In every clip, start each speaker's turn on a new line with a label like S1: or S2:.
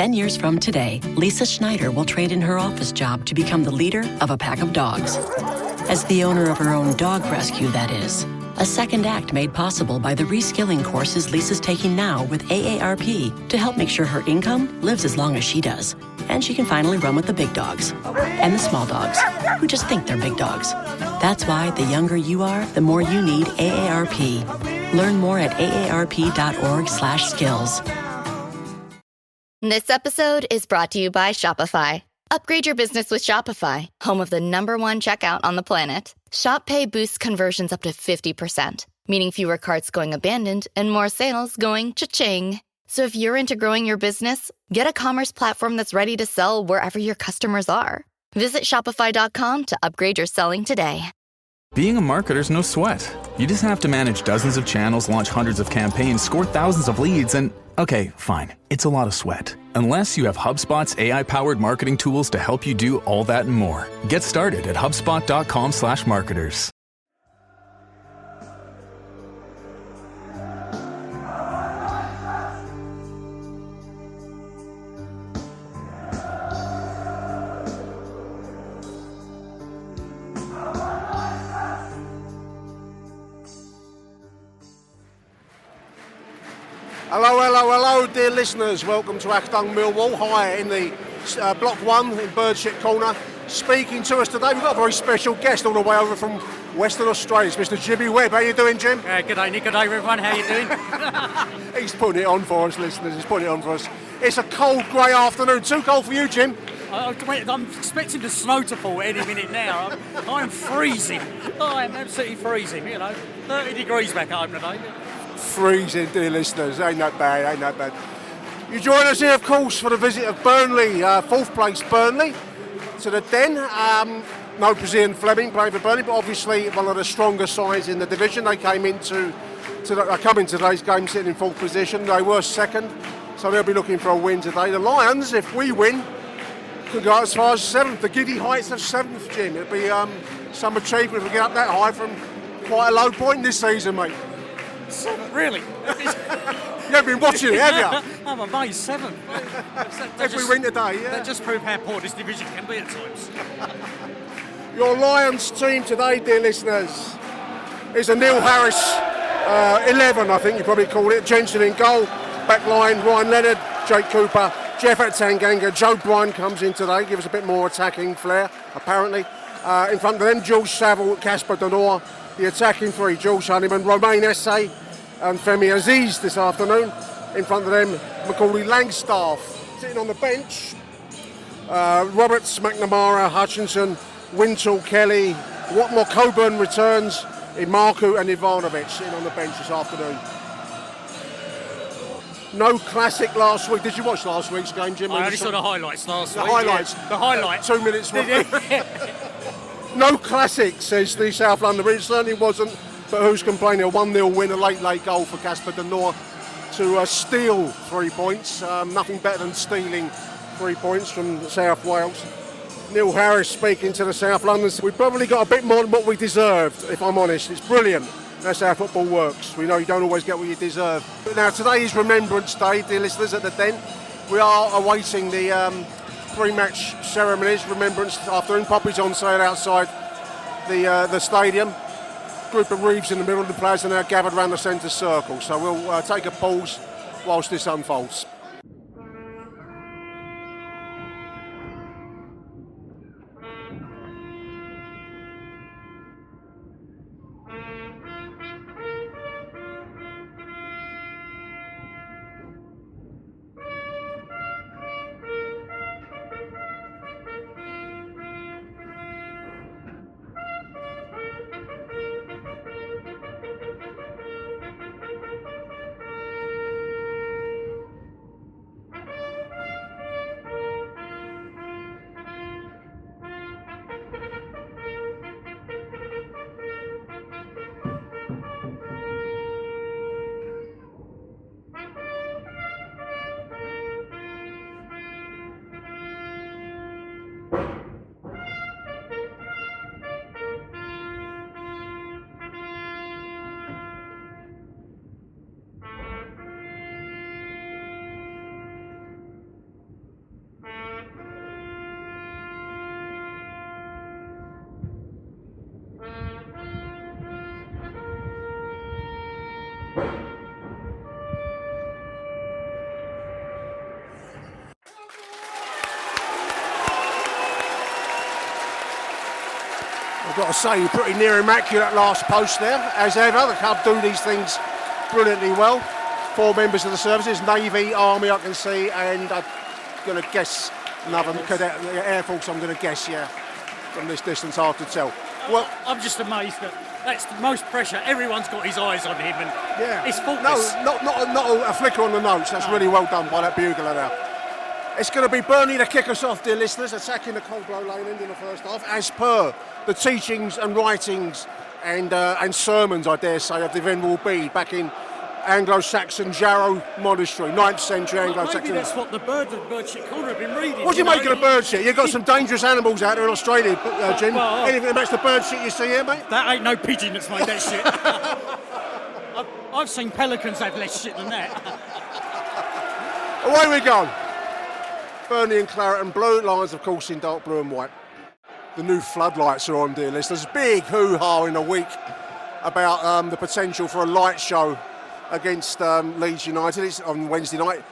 S1: 10 years from today, Lisa Schneider will trade in her office job to become the leader of a pack of dogs. As the owner of her own dog rescue, that is. A second act made possible by the reskilling courses Lisa's taking now with AARP to help make sure her income lives as long as she does. And she can finally run with the big dogs. And the small dogs, who just think they're big dogs. That's why the younger you are, the more you need AARP. Learn more at aarp.org/skills.
S2: This episode is brought to you by Shopify. Upgrade your business with Shopify, home of the #1 checkout on the planet. Shop Pay boosts conversions up to 50%, meaning fewer carts going abandoned and more sales going cha-ching. So if you're into growing your business, get a commerce platform that's ready to sell wherever your customers are. Visit Shopify.com to upgrade your selling today.
S3: Being a marketer's no sweat. You just have to manage dozens of channels, launch hundreds of campaigns, score thousands of leads, and okay, fine, it's a lot of sweat. Unless you have HubSpot's AI-powered marketing tools to help you do all that and more. Get started at HubSpot.com/marketers.
S4: Hello, dear listeners. Welcome to Achtung Millwall, high in the Block 1 in Birdshit Corner. Speaking to us today, we've got a very special guest all the way over from Western Australia. It's Mr. Jimmy Webb. How you doing, Jim?
S5: Good day, Nick. Good day, everyone. How you doing?
S4: He's putting it on for us, listeners. He's putting it on for us. It's a cold, grey afternoon. Too cold for you, Jim?
S5: I'm expecting the snow to fall any minute now. I'm freezing. I am absolutely freezing, 30 degrees back home today.
S4: Freezing, dear listeners. Ain't that bad. You join us here, of course, for the visit of Burnley, 4th place Burnley, to the Den. No Brazilian Fleming playing for Burnley, but obviously one of the stronger sides in the division. They come into today's game sitting in 4th position. They were second, so they'll be looking for a win today. The Lions, if we win, could go as far as 7th, the giddy heights of 7th, Jim. It'll be some achievement if we get up that high from quite a low point this season, mate.
S5: 7th, really?
S4: You haven't been watching it, have you?
S5: I'm amazed, 7th.
S4: If we win today, yeah.
S5: That just proved how poor this division can be at times.
S4: Your Lions team today, dear listeners, is a Neil Harris 11, I think you probably call it. Jensen in goal, back line, Ryan Leonard, Jake Cooper, Jeff at Tanganga, Joe Bryan comes in today, gives us a bit more attacking flair, apparently. In front of them, George Saville, Casper Denoir, the attacking three, George Honeyman, Romain Esse and Femi Aziz this afternoon. In front of them, Macaulay Langstaff. Sitting on the bench, Roberts, McNamara, Hutchinson, Wintle, Kelly, Watmore, Coburn returns, Imarku and Ivanovic sitting on the bench this afternoon. No Classic last week. Did you watch last week's game, Jim?
S5: I only saw the highlights last week.
S4: The highlights?
S5: Yeah. The highlights.
S4: 2 minutes. No Classic, says the South London. It certainly wasn't, but who's complaining? A 1-0 win, a late goal for Casper Denoir to steal 3 points. Nothing better than stealing 3 points from South Wales. Neil Harris speaking to the South Londoners. We probably got a bit more than what we deserved, if I'm honest. It's brilliant. That's how football works. We know you don't always get what you deserve. Now, today is Remembrance Day, dear listeners, at the Den. We are awaiting the pre-match ceremonies, Remembrance afternoon. Poppy's on sale outside the stadium. Group of Reeves in the middle of the players are now gathered around the centre circle. So we'll take a pause whilst this unfolds. I've got to say, pretty near immaculate last post there, as ever. The club do these things brilliantly well. 4 members of the services, Navy, Army I can see, and I'm going to guess another cadet, Air Force I'm going to guess, yeah. From this distance, hard to tell.
S5: Well, I'm just amazed that that's the most pressure. Everyone's got his eyes on him, and
S4: yeah,
S5: it's faultless.
S4: No, not a flicker on the notes. That's really well done by that bugler now. It's going to be Burnley to kick us off, dear listeners, attacking the Coldblow Lane end in the first half, as per the teachings and writings and sermons, I dare say, of the Venerable Bede back in Anglo-Saxon Jarrow Monastery, 9th century Anglo-Saxon.
S5: Maybe that's what the Birdshit Corner have been reading.
S4: What do you make of the bird shit? You've got some dangerous animals out there in Australia, Jim. Anything that makes the bird shit you see here, mate?
S5: That ain't no pigeon that's made that shit. I've seen pelicans have less shit than that.
S4: Away we go. Burnley in claret and blue, Lions of course in dark blue and white. The new floodlights are on, dear listeners. Big hoo-ha in a week about the potential for a light show against Leeds United. It's on Wednesday night.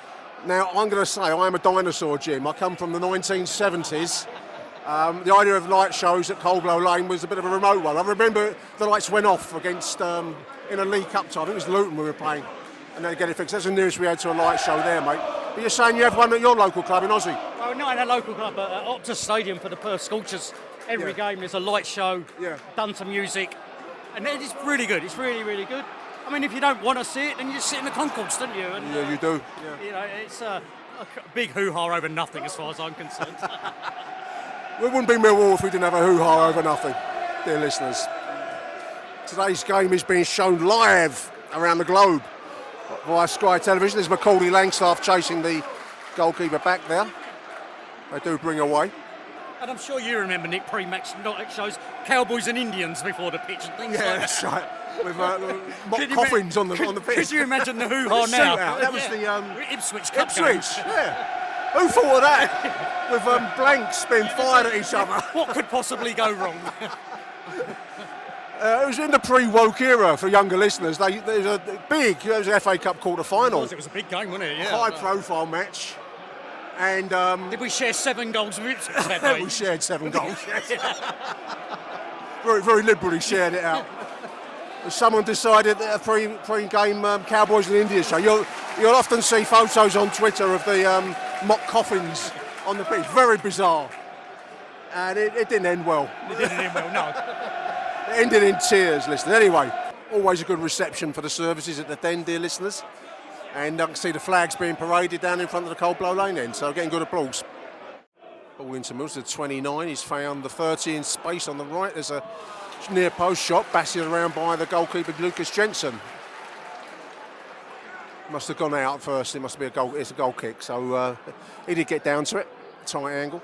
S4: Now, I'm going to say I am a dinosaur, Jim. I come from the 1970s. The idea of light shows at Coldblow Lane was a bit of a remote one. I remember the lights went off against, in a League Cup time, I think it was Luton we were playing, and they get it fixed. That's the nearest we had to a light show there, mate. But you're saying you have one at your local club in Aussie?
S5: Well, not in a local club, but at Optus Stadium for the Perth Scorchers. Every game there's a light show, done some music, and it's really good. It's really, really good. I mean, if you don't want to see it, then you just sit in the concourse, don't you? And,
S4: yeah, you do. Yeah.
S5: You know, it's a big hoo-ha over nothing as far as I'm concerned.
S4: We wouldn't be Millwall if we didn't have a hoo-ha over nothing, dear listeners. Today's game is being shown live around the globe via Sky Television. There's Macaulay Langstaff chasing the goalkeeper back there. They do bring away.
S5: And I'm sure you remember, Nick, pre-match night shows Cowboys and Indians before the pitch and things like that.
S4: That's right. With mock coffins on the pitch.
S5: Could you imagine the hoo-ha now?
S4: That was the
S5: Ipswich Cup
S4: Ipswich, yeah. Who thought of that? With blanks being fired at each other.
S5: What could possibly go wrong?
S4: It was in the pre-woke era for younger listeners. There was an FA Cup quarter-final.
S5: It was a big game, wasn't it? Yeah.
S4: High-profile match. And
S5: did we share 7 goals with Ipswich that day?
S4: We shared 7 goals. Very, very liberally shared it out. Someone decided that a pre-game Cowboys and Indians show. You'll often see photos on Twitter of the mock coffins on the pitch. Very bizarre. And it didn't end well.
S5: It didn't end well, no.
S4: It ended in tears, listeners. Anyway, always a good reception for the services at the Den, dear listeners. And I can see the flags being paraded down in front of the Coldblow Lane end, so getting good applause. Ball into Mills, the 29. He's found the 30 in space on the right. There's a near post shot, batted around by the goalkeeper Lucas Jensen. Must have gone out first. It must be a goal. It's a goal kick. So he did get down to it. Tight angle.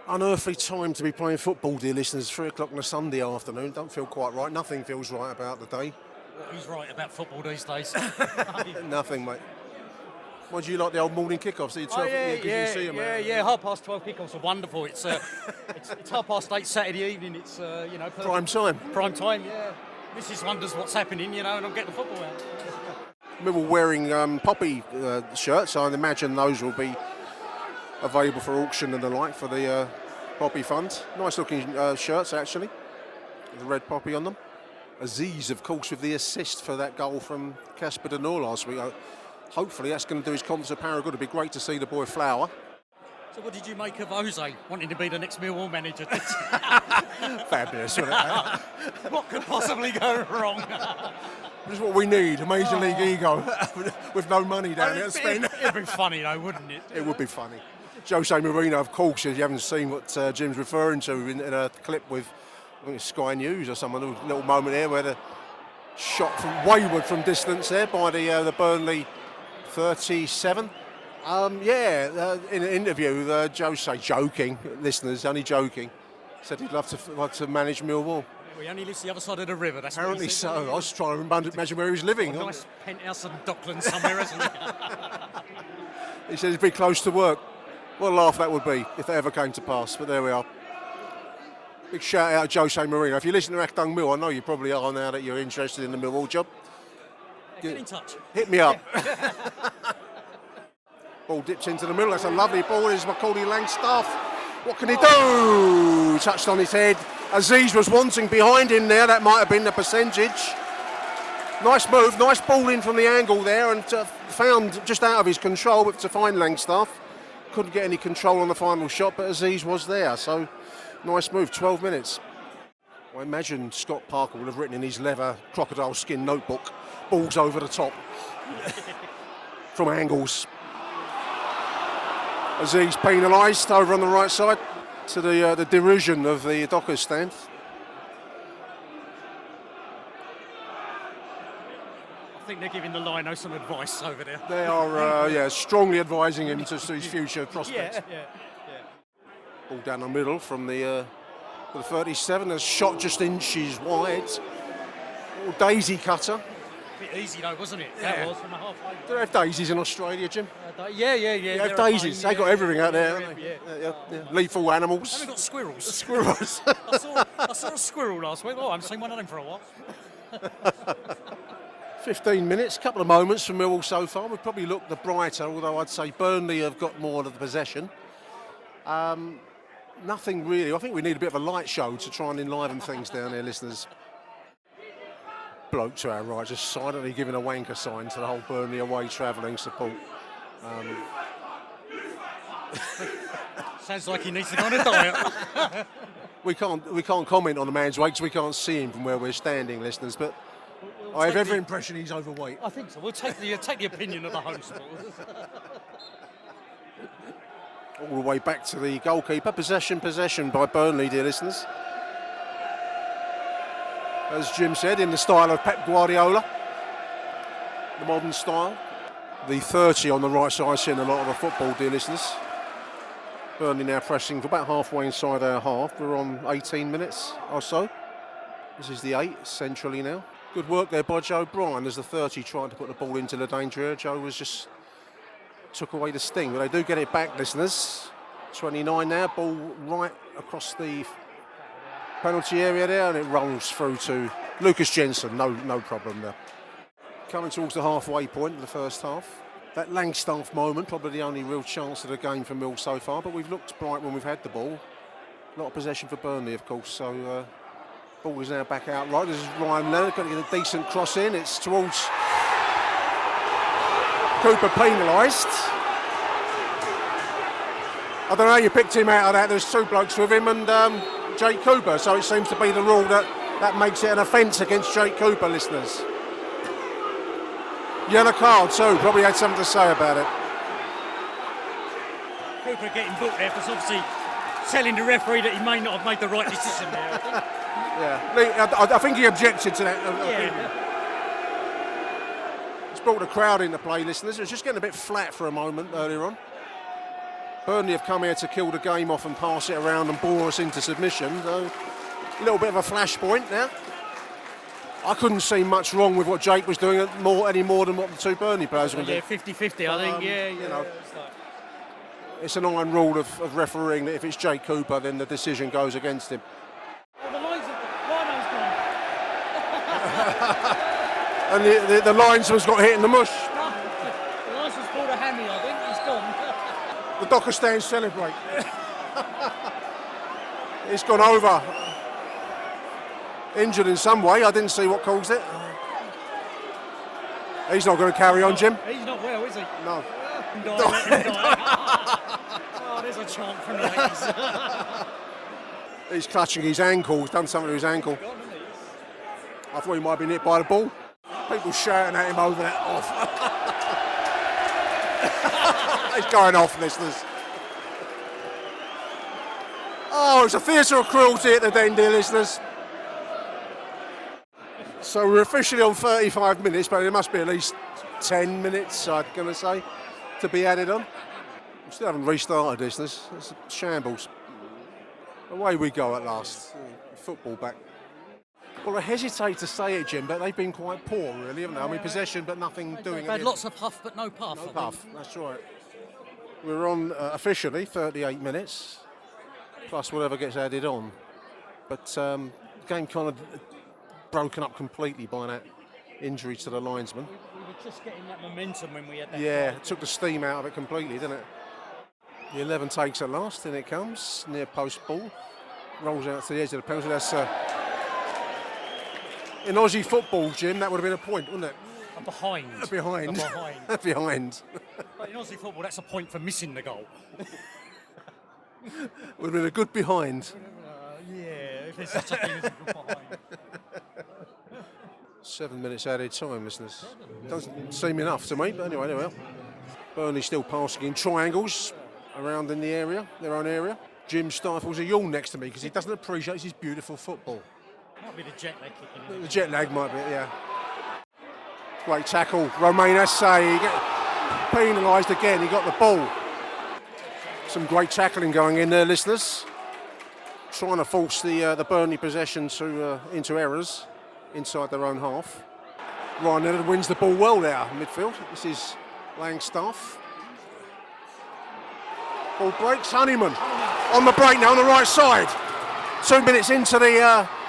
S4: Unearthly time to be playing football, dear listeners. 3 o'clock on a Sunday afternoon. Don't feel quite right. Nothing feels right about the day.
S5: He's right about football these days.
S4: Nothing, mate. What do you like the old morning kickoffs? You see them,
S5: yeah. 12:30 kickoffs are wonderful. It's 8:30 Saturday evening. It's
S4: prime time.
S5: Prime time, yeah. Mrs. wonders what's happening, and I'm getting the football out.
S4: Millwall wearing poppy shirts. I imagine those will be available for auction and the like for the poppy fund. Nice looking shirts actually, with the red poppy on them. Aziz, of course, with the assist for that goal from Casper de Noor last week. Hopefully that's going to do his confidence apparel good. It'd be great to see the boy flower.
S5: So what did you make of Jose wanting to be the next Millwall manager?
S4: Fabulous, wasn't it?
S5: What could possibly go wrong?
S4: This is what we need, a Major League ego with no money down there to spend.
S5: It'd be funny though, wouldn't it?
S4: It would be funny. Jose Mourinho, of course, if you haven't seen what Jim's referring to in a clip with, I think it's Sky News or someone, a little moment here where the shot from wayward from distance there by the Burnley 37. In an interview, Jose, joking, listeners, only joking, said he'd love to manage Millwall.
S5: We only live the other side of the river. That's
S4: apparently so. I was trying to imagine where he was living.
S5: A nice penthouse in Dockland somewhere, isn't it?
S4: He said he'd be close to work. What a laugh that would be if that ever came to pass. But there we are. Big shout out to Jose Mourinho. If you listen to Achtung Mill, I know you probably are now that you're interested in the Millwall job.
S5: Get in touch.
S4: Hit me up. Ball dips into the middle. That's a lovely ball. There's Macaulay Langstaff. What can he do? Touched on his head. Aziz was wanting behind him there. That might have been the percentage. Nice move, nice ball in from the angle there, and found just out of his control to find Langstaff. Couldn't get any control on the final shot, but Aziz was there. So nice move. 12 minutes. I imagine Scott Parker would have written in his leather crocodile skin notebook, balls over the top from angles. Aziz penalised over on the right side, to the derision of the Dockers stand.
S5: I think they're giving the Lino some advice over there.
S4: They are, strongly advising him to his future prospects.
S5: Yeah.
S4: Ball down the middle from the 37, a shot just inches wide. Little daisy cutter.
S5: Bit easy though, wasn't it?
S4: Yeah.
S5: That was from the halfway.
S4: Do they have daisies in Australia, Jim?
S5: Yeah.
S4: They have daisies. They got everything out there, haven't they?
S5: Yeah.
S4: Lethal animals.
S5: Haven't got squirrels.
S4: Squirrels.
S5: I saw a squirrel last week. Oh, I haven't seen one of them for a while.
S4: 15 minutes, couple of moments from Millwall so far. We've probably looked the brighter, although I'd say Burnley have got more of the possession. Nothing really. I think we need a bit of a light show to try and enliven things down there, listeners. Bloke to our right, just silently giving a wanker sign to the whole Burnley away travelling support.
S5: Sounds like he needs to go on a diet.
S4: We can't comment on the man's weight because we can't see him from where we're standing, listeners. But I have every impression he's overweight.
S5: I think so. We'll take the opinion of the home supporters.
S4: All the way back to the goalkeeper. Possession by Burnley, dear listeners. As Jim said, in the style of Pep Guardiola, the modern style. The 30 on the right side, seeing a lot of the football, dear listeners. Burnley now pressing for about halfway inside our half. We're on 18 minutes or so. This is the 8 centrally now. Good work there by Joe Bryan as the 30 tried to put the ball into the danger area. Joe was just took away the sting, but they do get it back, listeners. 29 now, ball right across the penalty area there, and it rolls through to Lucas Jensen. No problem there. Coming towards the halfway point of the first half. That Langstaff moment, probably the only real chance of the game for Mill so far, but we've looked bright when we've had the ball. A lot of possession for Burnley, of course, so ball is now back out right. This is Ryan Leonard, going to get a decent cross in. It's towards Cooper, penalised. I don't know how you picked him out of that. There's two blokes with him and Jake Cooper, so it seems to be the rule that makes it an offence against Jake Cooper, listeners. Yellow card too, probably had something to say about it.
S5: Cooper getting booked there for obviously telling the referee that he may not have made the right decision there, I think.
S4: Yeah, I think he objected to that. It's brought the crowd into play, listeners. It was just getting a bit flat for a moment earlier on. Burnley have come here to kill the game off and pass it around and bore us into submission. So a little bit of a flashpoint now. I couldn't see much wrong with what Jake was doing any more than what the two Burnley players were doing.
S5: Yeah, 50-50, I think.
S4: You know, it's an iron rule of refereeing that if it's Jake Cooper, then the decision goes against him.
S5: Oh, the lino's gone.
S4: And the linesman's got hit in the mush.
S5: No, the linesman's pulled a hammy, I think. He's gone.
S4: The Docker stands celebrate. It's gone over. Injured in some way. I didn't see what caused it. He's not going to carry on, Jim.
S5: He's not well, is he?
S4: No.
S5: Oh, there's a chant from the ladies.
S6: He's clutching his ankle. He's done something to his ankle. I thought he might have been hit by the ball. People shouting at him over that off. He's going off, listeners. Oh, it's a theatre of cruelty at the den, dear listeners. So we're officially on 35 minutes, but there must be at least 10 minutes, I'm going to say, to be added on. We still haven't restarted, listeners. It's a shambles. Away we go at last. Football back. Well, I hesitate to say it, Jim, but they've been quite poor, really, haven't they? I mean, possession, but nothing doing it.
S5: They've had lots of puff, but no puff.
S6: No puff, that's right. We're on officially 38 minutes, plus whatever gets added on. But the game kind of broken up completely by that injury to the linesman.
S5: We were just getting that momentum when we had that.
S6: Yeah, it took the steam out of it completely, didn't it? The 11 takes at last, in it comes, near post ball. rolls out to the edge of the penalty. That's in Aussie football, Jim, that would have been a point, wouldn't it?
S5: A behind.
S6: A behind.
S5: A behind.
S6: A behind.
S5: But in Aussie football, that's a point for missing the goal.
S6: Would have been a good behind.
S5: Yeah, if there's such a thing as a good behind.
S6: 7 minutes added time, listeners. Doesn't seem enough to me, but anyway, there we are. Burnley still passing in triangles around in the area, their own area. Jim stifles a yawn next to me because he doesn't appreciate his beautiful football.
S5: Might be the jet lag kicking in.
S6: The jet lag might be, yeah. Great tackle, Romain Esse, he get penalised again, he got the ball. Some great tackling going in there, listeners. Trying to force the Burnley possession into errors inside their own half. Ryan Leonard wins the ball well there in midfield. This is Langstaff. Ball breaks, Honeyman on the break now on the right side. 2 minutes into the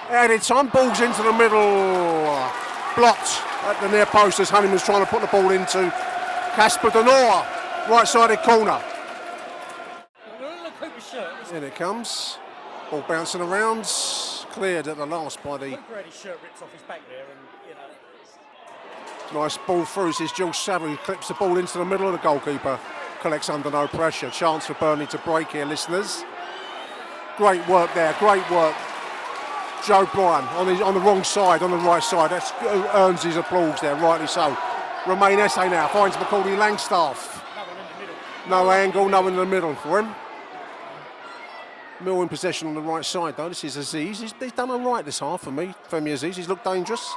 S6: added time, ball's into the middle. Blocked at the near post as Honeyman's trying to put the ball into Casper Denora, right-sided corner. In it comes. Ball bouncing around, cleared at the last by the...
S5: His shirt rips off his back there and, you know...
S6: Nice ball through, says Jules Savary, clips the ball into the middle of the goalkeeper, collects under no pressure. Chance for Burnley to break here, listeners. Great work there, great work. Joe Bryan on the wrong side, on the right side. That earns his applause there, rightly so. Romain Esse now finds Macaulay Langstaff. No angle, no one in the middle for him. Mill in possession on the right side though. This is Aziz. He's done all right this half for me. Femi Aziz, he's looked dangerous.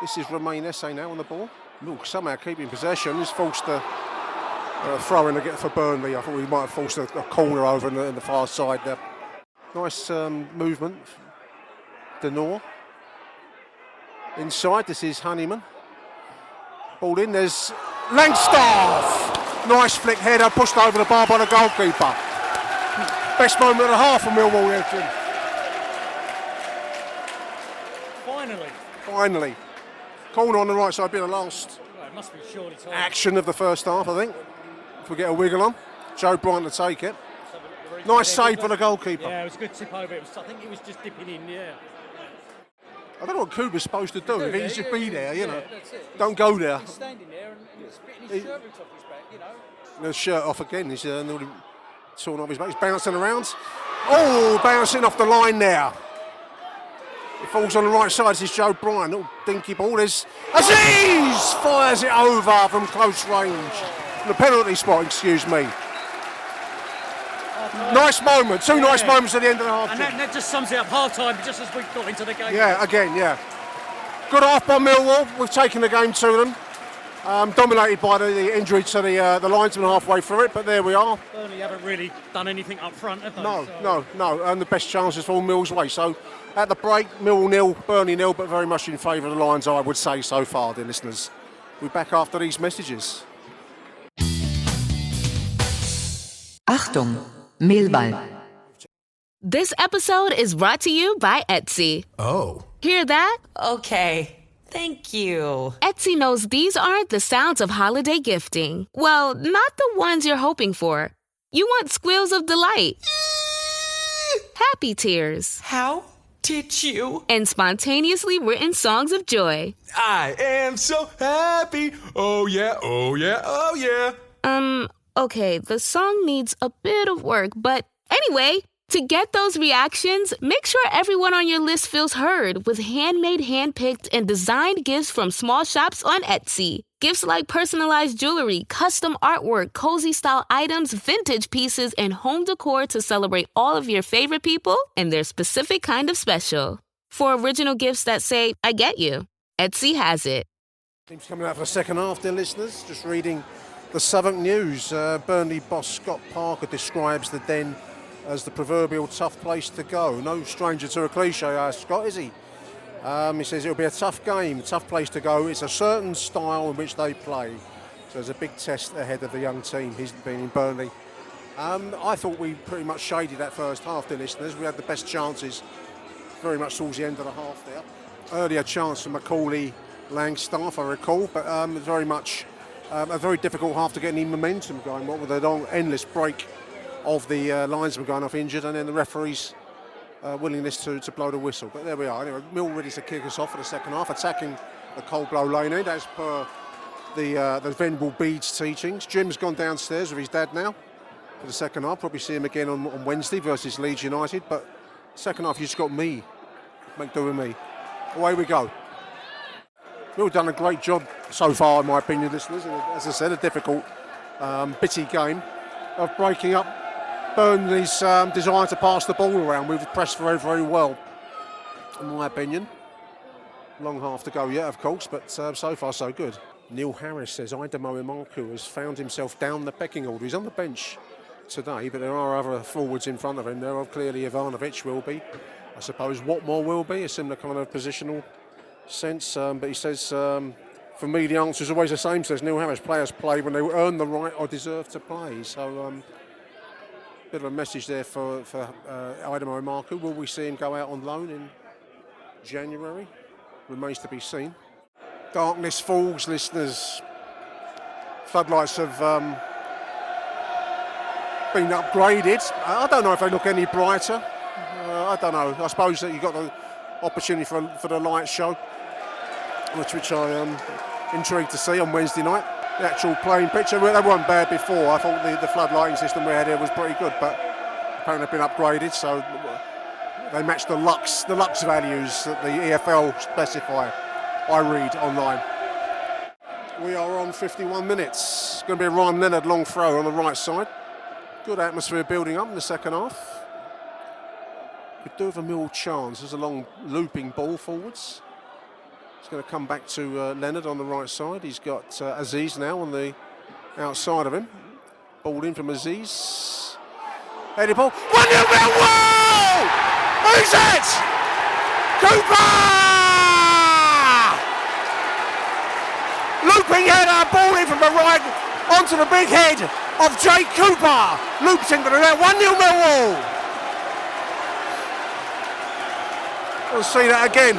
S6: This is Romain Esse now on the ball. Mill somehow keeping possession. He's forced a throw in for Burnley. I thought we might have forced a corner over in the far side there. Nice movement. Denor. Inside, this is Honeyman. Ball in, there's Langstaff. Nice flick header, pushed over the bar by the goalkeeper. Best moment of the half for Millwall there, Jim. Finally. Corner on the right side, be the last
S5: it must be surely time.
S6: Action of the first half, I think. If we get a wiggle on. Joe Bryant to take it. Nice save for the goalkeeper.
S5: Yeah, it was a good tip over. I think he was just dipping in, yeah.
S6: I don't know what Kuba's supposed to do. If he should be there, you know.
S5: That's it.
S6: Don't go there.
S5: He's standing there and spitting his shirt rips off his back, you know.
S6: The shirt off again. He's nearly torn off his back. He's bouncing around. Oh, bouncing off the line there. It falls on the right side. This is Joe Bryan. Little dinky ball. There's Aziz! Fires it over from close range. The penalty spot, excuse me. Nice moment. Two nice moments at the end of the half.
S5: And that just sums it up half-time, just as we got into the game.
S6: Yeah, again, yeah. Good half by Millwall. We've taken the game to them. Dominated by the injury to the linesman halfway through it, but there we are.
S5: Burnley haven't really done anything up front, have they?
S6: No. And the best chances for all Mill's way. So at the break, Mill 0, Burnley 0, but very much in favour of the Lions, I would say so far, dear listeners. We're back after these messages.
S7: Achtung, Millwall.
S8: This episode is brought to you by Etsy.
S9: Oh.
S8: Hear that?
S7: Okay. Thank you.
S8: Etsy knows these aren't the sounds of holiday gifting. Well, not the ones you're hoping for. You want squeals of delight. Happy tears.
S7: How did you?
S8: And spontaneously written songs of joy.
S9: I am so happy. Oh yeah, oh yeah, oh yeah.
S8: Okay, the song needs a bit of work, but anyway, to get those reactions, make sure everyone on your list feels heard with handmade, handpicked, and designed gifts from small shops on Etsy. Gifts like personalized jewelry, custom artwork, cozy style items, vintage pieces, and home decor to celebrate all of your favorite people and their specific kind of special. For original gifts that say, I get you, Etsy has it.
S6: Team's coming out for the second half, dear listeners. Just reading the Southwark News. Burnley boss Scott Parker describes the Den as the proverbial tough place to go. No stranger to a cliche, Scott, is he? He says it'll be a tough game, tough place to go. It's a certain style in which they play. So there's a big test ahead of the young team. He's been in Burnley. I thought we pretty much shaded that first half, dear listeners. We had the best chances very much towards the end of the half there. Earlier chance for Macaulay Langstaff, I recall, but very much a very difficult half to get any momentum going. What with a long, endless break of the linesman going off injured, and then the referees willingness to blow the whistle. But there we are. Anyway, Mill ready to kick us off for the second half, attacking the Cold-Blow Lane end as per the Venerable Bede's teachings. Jim's gone downstairs with his dad now for the second half. Probably see him again on Wednesday versus Leeds United. But second half, you just got me. Make do with me. Away we go. Mill done a great job so far, in my opinion, listeners. As I said, a difficult, bitty game of breaking up Burnley's desire to pass the ball around. We've pressed very, very well, in my opinion. Long half to go yet, of course, but so far so good. Neil Harris says Aidemo Imaku has found himself down the pecking order. He's on the bench today, but there are other forwards in front of him. There are clearly Ivanovic will be. I suppose Watmore will be, a similar kind of positional sense. But he says, for me, the answer is always the same, says Neil Harris. Players play when they earn the right or deserve to play. So, bit of a message there for Aidemo Imaku. Will we see him go out on loan in January? Remains to be seen. Darkness falls, listeners. Floodlights have been upgraded. I don't know if they look any brighter. I don't know. I suppose that you got the opportunity for the light show, which I am intrigued to see on Wednesday night. The actual playing picture, they weren't bad before. I thought the floodlighting system we had here was pretty good, but apparently they've been upgraded, so they match the lux values that the EFL specify. I read online. We are on 51 minutes. It's going to be a Ryan Leonard long throw on the right side. Good atmosphere building up in the second half. Could do with a Mill chance. There's a long looping ball forwards. It's going to come back to Leonard on the right side. He's got Aziz now on the outside of him. Ball in from Aziz. Headed ball. 1-0 Millwall! Who's it? Cooper! Looping header, ball in from the right onto the big head of Jake Cooper. Loops into the net. 1-0 Millwall. We'll see that again.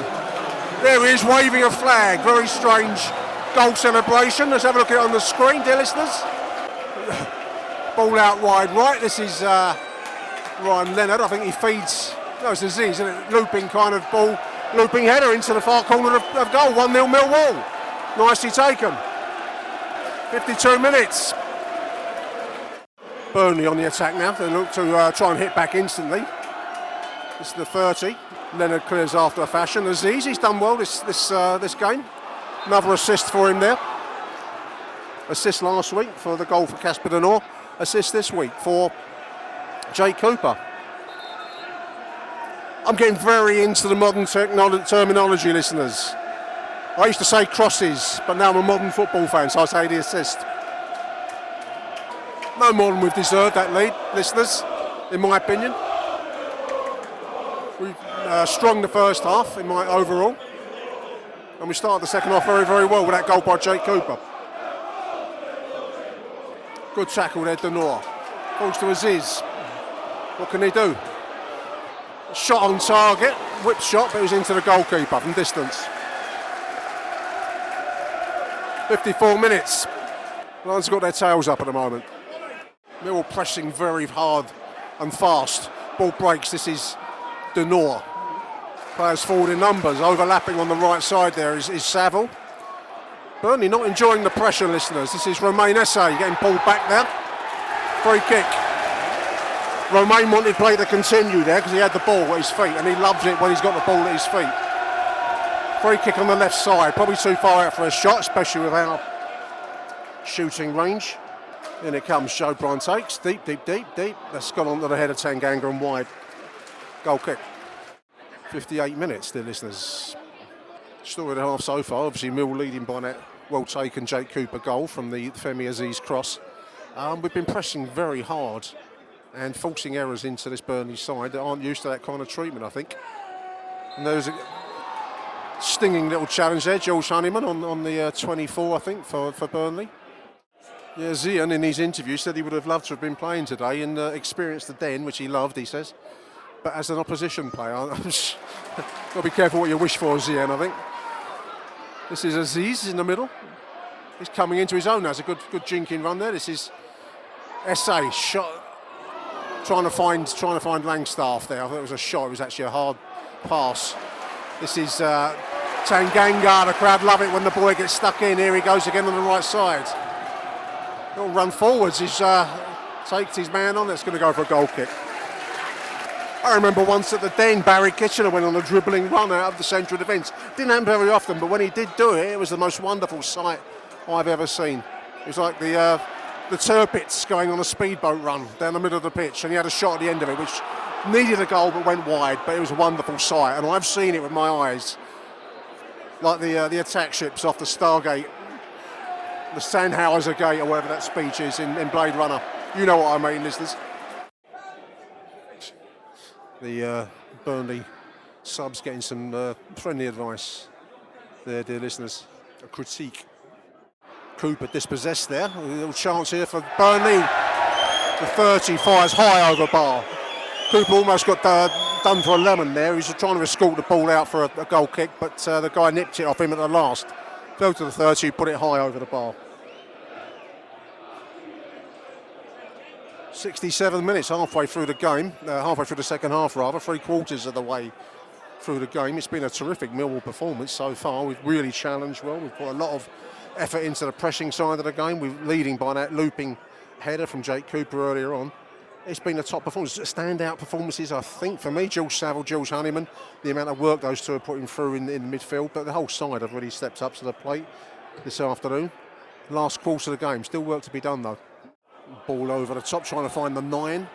S6: There he is waving a flag. Very strange goal celebration. Let's have a look at it on the screen, dear listeners. Ball out wide right. This is Ryan Leonard. I think he feeds. No, it's Aziz, isn't it? Looping kind of ball. Looping header into the far corner of goal. 1-0 Millwall. Nicely taken. 52 minutes. Burnley on the attack now. They look to try and hit back instantly. This is the 30. Leonard clears after a fashion. Aziz, he's done well this game. Another assist for him there. Assist last week for the goal for Casper de Norre. Assist this week for Jake Cooper. I'm getting very into the modern terminology, listeners. I used to say crosses, but now I'm a modern football fan, so I say the assist. No more than we've deserved that lead, listeners, in my opinion. We've strung the first half in my overall, and we started the second half very, very well with that goal by Jake Cooper. Good tackle there, de Norre. Falls to Aziz. What can he do? Shot on target, whip shot, but it was into the goalkeeper from distance. 54 minutes. Lions got their tails up at the moment. Millwall pressing very hard and fast. Ball breaks. This is de Norre. Players forward in numbers. Overlapping on the right side there is Saville. Burnley not enjoying the pressure, listeners. This is Romain Esse getting pulled back there. Free kick. Romain wanted play to continue there because he had the ball at his feet, and he loves it when he's got the ball at his feet. Free kick on the left side, probably too far out for a shot, especially with our shooting range. In it comes, Joe Bryan takes, deep. That's gone onto the head of Tanganga and wide. Goal kick. 58 minutes, dear listeners. Story of the half so far, obviously Mill leading by that well-taken Jake Cooper goal from the Femi Aziz cross. We've been pressing very hard and forcing errors into this Burnley side that aren't used to that kind of treatment, I think. And there's a stinging little challenge there, George Honeyman on the 24, I think, for Burnley. Yeah, Zian in his interview said he would have loved to have been playing today and experienced the den, which he loved, he says. But as an opposition player, got to be careful what you wish for, Zian, I think. This is Aziz in the middle. He's coming into his own now. It's a good jinking run there. This is Esse shot.
S4: trying to find Langstaff there. I thought it was a shot. It was actually a hard pass. This is Tanganga. The crowd love it when the boy gets stuck in. Here he goes again on the right side. He'll run forwards. He's takes his man on. It's going to go for a goal kick. I remember once at the Den, Barry Kitchener went on a dribbling run out of the central defence. Didn't happen very often, but when he did do it, it was the most wonderful sight I've ever seen. It was like the Tirpitz going on a speedboat run down the middle of the pitch, and he had a shot at the end of it, which needed a goal but went wide. But it was a wonderful sight, and I've seen it with my eyes, like the attack ships off the Stargate, the Sandhauser Gate, or whatever that speech is in Blade Runner. You know what I mean, listeners. The Burnley subs getting some friendly advice there, dear listeners. A critique. Cooper dispossessed there. A little chance here for Burnley. The 30 fires high over bar. Cooper almost got done for a lemon there. He was trying to escort the ball out for a goal kick, but the guy nipped it off him at the last. Fell to the 30, put it high over the bar. 67 minutes, halfway through the game, halfway through the second half rather, 3/4 of the way through the game. It's been a terrific Millwall performance so far. We've really challenged well. We've put a lot of effort into the pressing side of the game. We're leading by that looping header from Jake Cooper earlier on. It's been a top performance. Standout performances, I think, for me. Jules Saville, Jules Honeyman, the amount of work those two are putting through in midfield. But the whole side have really stepped up to the plate this afternoon. Last quarter of the game, still work to be done though. Ball over the top, trying to find the 9.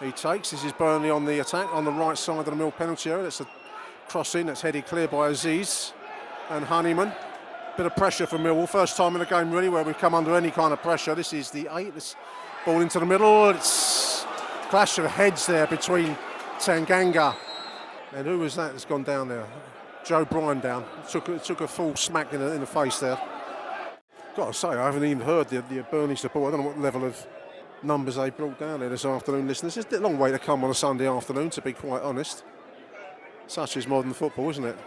S4: He takes. This is Burnley on the attack on the right side of the Mill penalty area. That's a cross in. That's headed clear by Aziz and Honeyman. Bit of pressure from Millwall. First time in the game really where we've come under any kind of pressure. This is the 8. This ball into the middle. It's a clash of heads there between Tanganga and who was that that's gone down there? Joe Bryan down. Took a full smack in the face there. Got to say, I haven't even heard the Burnley support. I don't know what level of numbers they brought down there this afternoon, listeners. It's a long way to come on a Sunday afternoon, to be quite honest. Such is modern football, isn't it?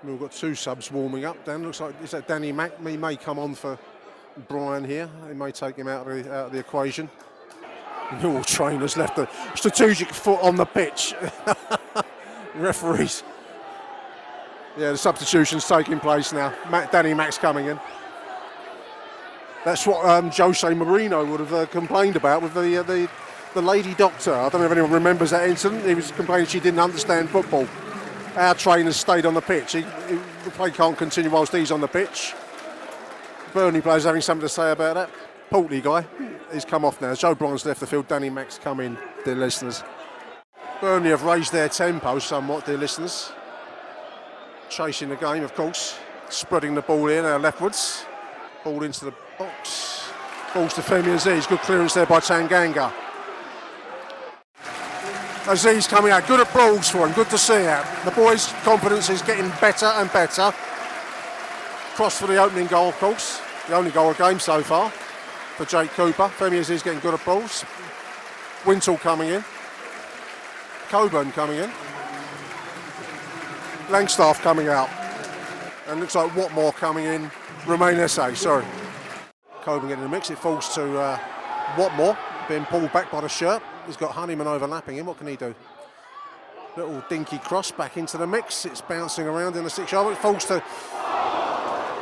S4: We've got 2 subs warming up. Dan looks like is that Danny Mack. He may come on for Brian here. He may take him out of the equation. Millwall trainers left a strategic foot on the pitch. Referees. Yeah, the substitution's taking place now. Danny Mack's coming in. That's what Jose Mourinho would have complained about with the lady doctor. I don't know if anyone remembers that incident. He was complaining she didn't understand football. Our trainers stayed on the pitch. The play can't continue whilst he's on the pitch. Burnley players having something to say about that. Portly guy, he's come off now. Joe Bryan's left the field. Danny Mack's come in, dear listeners. Burnley have raised their tempo somewhat, dear listeners. Chasing the game, of course. Spreading the ball in leftwards. Ball into the box. Balls to Femi Aziz. Good clearance there by Tanganga. Aziz coming out. Good applause for him. Good to see it. The boys' confidence is getting better and better. Cross for the opening goal, of course. The only goal of the game so far for Jake Cooper. Femi Aziz getting good applause. Wintle coming in. Coburn coming in. Langstaff coming out. And looks like Watmore coming in. Romain Esse, sorry. Coburn getting in the mix. It falls to Watmore, being pulled back by the shirt. He's got Honeyman overlapping him. What can he do? Little dinky cross back into the mix. It's bouncing around in the 6-yard. It falls to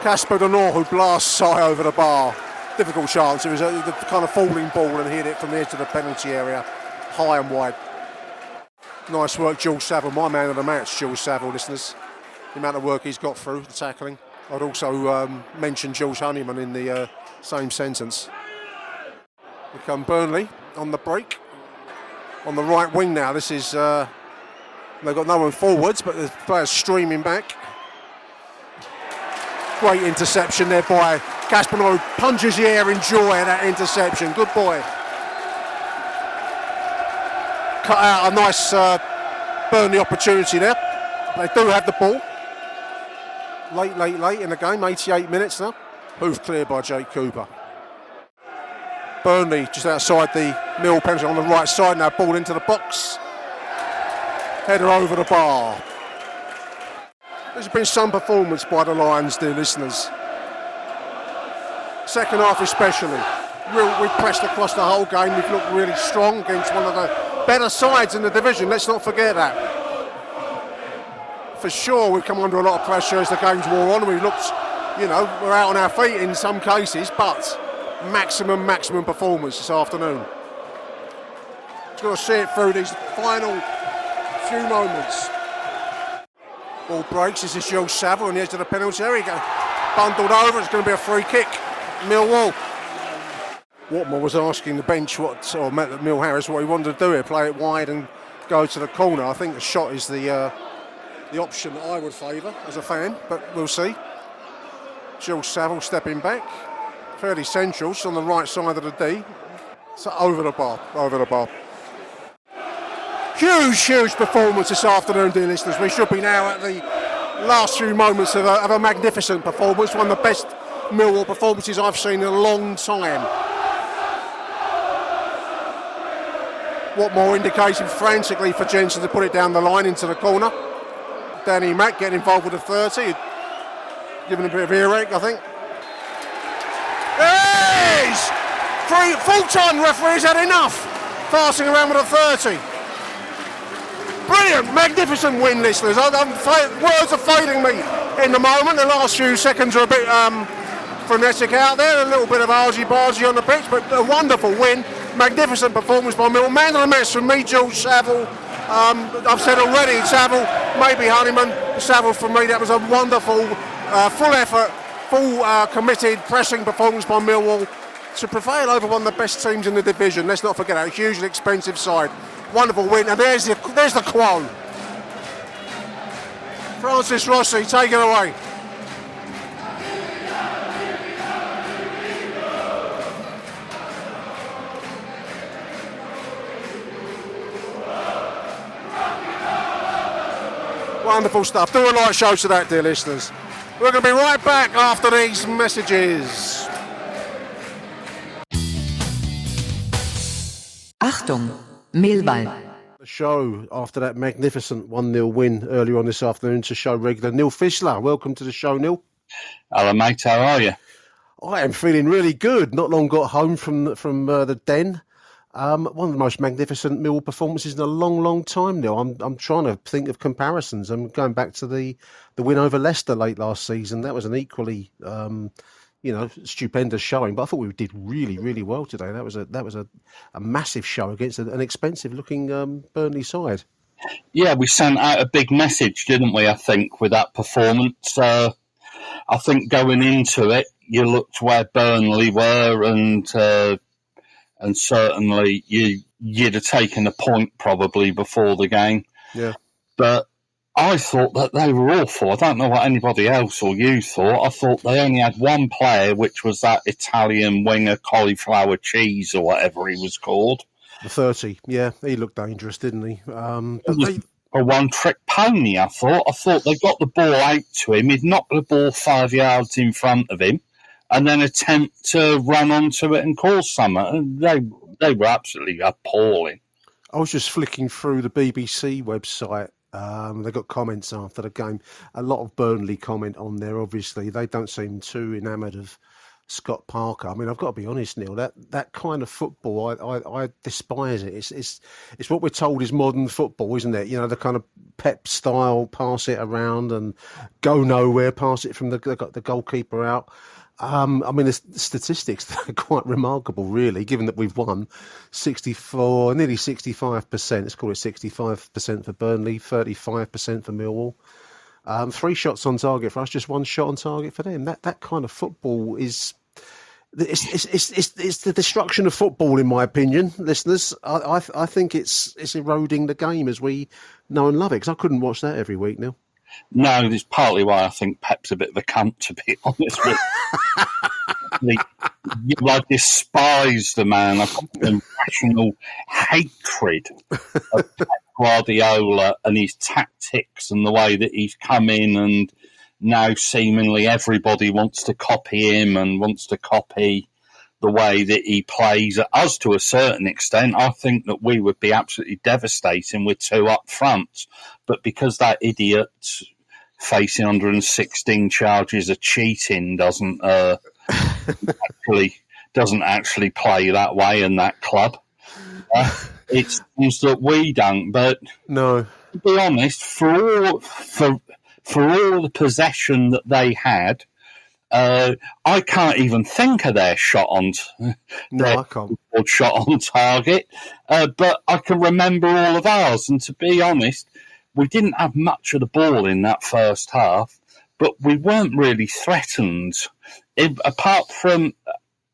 S4: Casper Denor, who blasts high over the bar. Difficult chance. It was the kind of falling ball and hit it from the edge of the penalty area, high and wide. Nice work, Jules Saville. My man of the match, Jules Saville, listeners. The amount of work he's got through, the tackling. I'd also mention Jules Honeyman in the same sentence. Here come Burnley on the break. On the right wing now. This is, they've got no one forwards, but the players streaming back. Great interception there by Gaspanaro. Punches the air in joy at that interception. Good boy. Cut out a nice Burnley opportunity there. They do have the ball. Late in the game, 88 minutes now. Hoof clear by Jake Cooper. Burnley just outside the Mill penalty on the right side now. Ball into the box. Header over the bar. There's been some performance by the Lions, dear listeners. Second half especially.
S6: we've pressed across the whole game. We've looked really strong against one of the better sides in the division. Let's not forget that. For sure, we've come under a lot of pressure as the game's wore on. We've looked, we're out on our feet in some cases, but maximum performance this afternoon. Just got to see it through these final few moments. Ball breaks. This is Joe Saville on the edge of the penalty area. Bundled over. It's going to be a free kick. Millwall. Watmore was asking the bench Mill Harris what he wanted to do here, play it wide and go to the corner. I think the shot is the option that I would favour as a fan, but we'll see. Joe Saville stepping back. Fairly central, it's on the right side of the D. So over the bar. Huge performance this afternoon, dear listeners. We should be now at the last few moments of a magnificent performance, one of the best Millwall performances I've seen in a long time. Watmore indicating frantically for Jensen to put it down the line into the corner. Danny Mack getting involved with the 30, giving a bit of earache, I think. Yes! Full-time referee's had enough, passing around with a 30. Brilliant, magnificent win, listeners. Words are failing me in the moment. The last few seconds are a bit frenetic out there. A little bit of argy-bargy on the pitch, but a wonderful win. Magnificent performance by Millwall. Man of the match from me, George Saville. I've said already, Saville, maybe Honeyman. Saville for me, that was a wonderful, full effort, full committed pressing performance by Millwall to prevail over one of the best teams in the division. Let's not forget that, a hugely expensive side. Wonderful win, and there's the quote. Francis Rossi, take it away. Wonderful stuff. Do a like show to that, dear listeners. We're going to be right back after these messages.
S7: Achtung, Millwall.
S6: The show after that magnificent 1-0 win earlier on this afternoon to show regular Neil Fissler. Welcome to the show, Neil.
S10: Hello, mate. How are you?
S6: I am feeling really good. Not long got home from the den. One of the most magnificent Millwall performances in a long time, Neil. I'm trying to think of comparisons. I'm going back to the win over Leicester late last season. That was an equally stupendous showing, but I thought we did really well today. That was a massive show against an expensive looking Burnley side.
S10: Yeah, we sent out a big message, didn't we, I think, with that performance. I think going into it, you looked where Burnley were and certainly you'd have taken a point probably before the game.
S6: Yeah.
S10: But I thought that they were awful. I don't know what anybody else or you thought. I thought they only had one player, which was that Italian winger, cauliflower cheese or whatever he was called.
S6: The 30, yeah, he looked dangerous, didn't he?
S10: A one-trick pony, I thought. I thought they got the ball out to him. He'd knock the ball 5 yards in front of him and then attempt to run onto it and cause something. They were absolutely appalling.
S6: I was just flicking through the BBC website. They got comments after the game. A lot of Burnley comment on there, obviously. They don't seem too enamoured of Scott Parker. I mean, I've got to be honest, Neil, that kind of football, I despise it. It's what we're told is modern football, isn't it? You know, the kind of Pep style, pass it around and go nowhere, pass it from the goalkeeper out. I mean, the statistics are quite remarkable, really, given that we've won 64, nearly 65%. Let's call it 65% for Burnley, 35% for Millwall. 3 shots on target for us, just 1 shot on target for them. That kind of football is... It's the destruction of football, in my opinion, listeners. I think it's eroding the game as we know and love it, because I couldn't watch that every week, Neil.
S10: No, it's partly why I think Pep's a bit of a cunt, to be honest with you. I despise the man. I've got an irrational hatred of Pep Guardiola and his tactics and the way that he's come in, and now seemingly everybody wants to copy him and wants to copy the way that he plays. Us, to a certain extent, I think that we would be absolutely devastating with 2 up front. But because that idiot facing 116 charges of cheating doesn't actually doesn't actually play that way in that club. It seems that we don't, but
S6: no.
S10: To be honest, for all the possession that they had, I can't even think of their shot on
S6: I can't.
S10: Shot on target, but I can remember all of ours. And to be honest, we didn't have much of the ball in that first half, but we weren't really threatened, apart from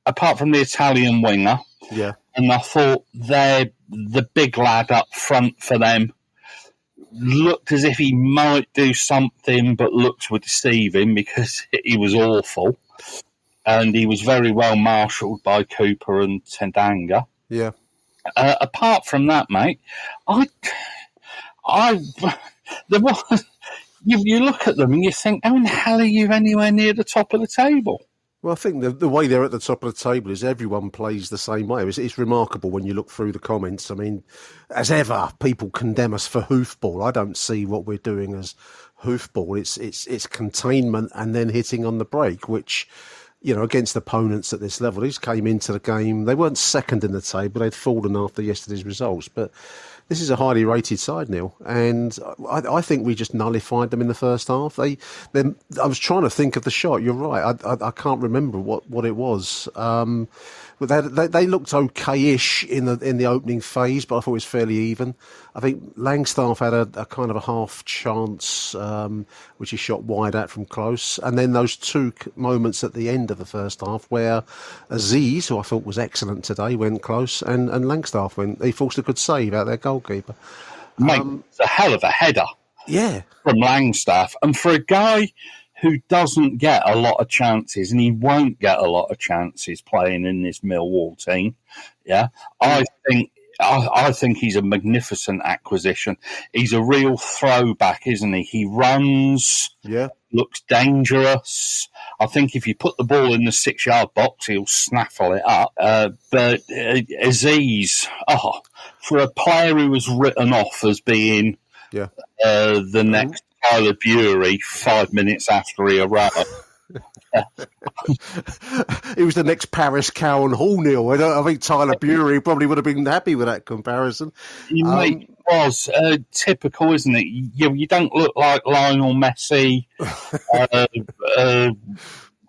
S10: the Italian winger.
S6: Yeah,
S10: and I thought the big lad up front for them looked as if he might do something, but looks were deceiving because he was awful. And he was very well marshalled by Cooper and Tendanga.
S6: Yeah.
S10: Apart from that, mate, there was, you look at them and you think, how in the hell are you anywhere near the top of the table?
S6: Well, I think the way they're at the top of the table is everyone plays the same way. It's remarkable when you look through the comments. I mean, as ever, people condemn us for hoofball. I don't see what we're doing as hoofball. It's containment and then hitting on the break, which, you know, against opponents at this level, these came into the game. They weren't second in the table. They'd fallen after yesterday's results. But this is a highly rated side, Neil, and I think we just nullified them in the first half. I was trying to think of the shot. You're right. I can't remember what it was. But they looked okay-ish in the opening phase, but I thought it was fairly even. I think Langstaff had a kind of a half chance, which he shot wide at from close, and then those two moments at the end of the first half where Aziz, who I thought was excellent today, went close, and Langstaff he forced a good save out their goalkeeper.
S10: Mate, it's a hell of a header.
S6: Yeah,
S10: from Langstaff, and for a guy who doesn't get a lot of chances, and he won't get a lot of chances playing in this Millwall team. Yeah, I think he's a magnificent acquisition. He's a real throwback, isn't he? He runs, looks dangerous. I think if you put the ball in the 6-yard box, he'll snaffle it up. But Aziz, for a player who was written off as being the next Tyler Bury 5 minutes after he arrived.
S6: He was the next Paris Cowan Hall, Neil. I think Tyler Bury probably would have been happy with that comparison.
S10: It was typical, isn't it? You don't look like Lionel Messi,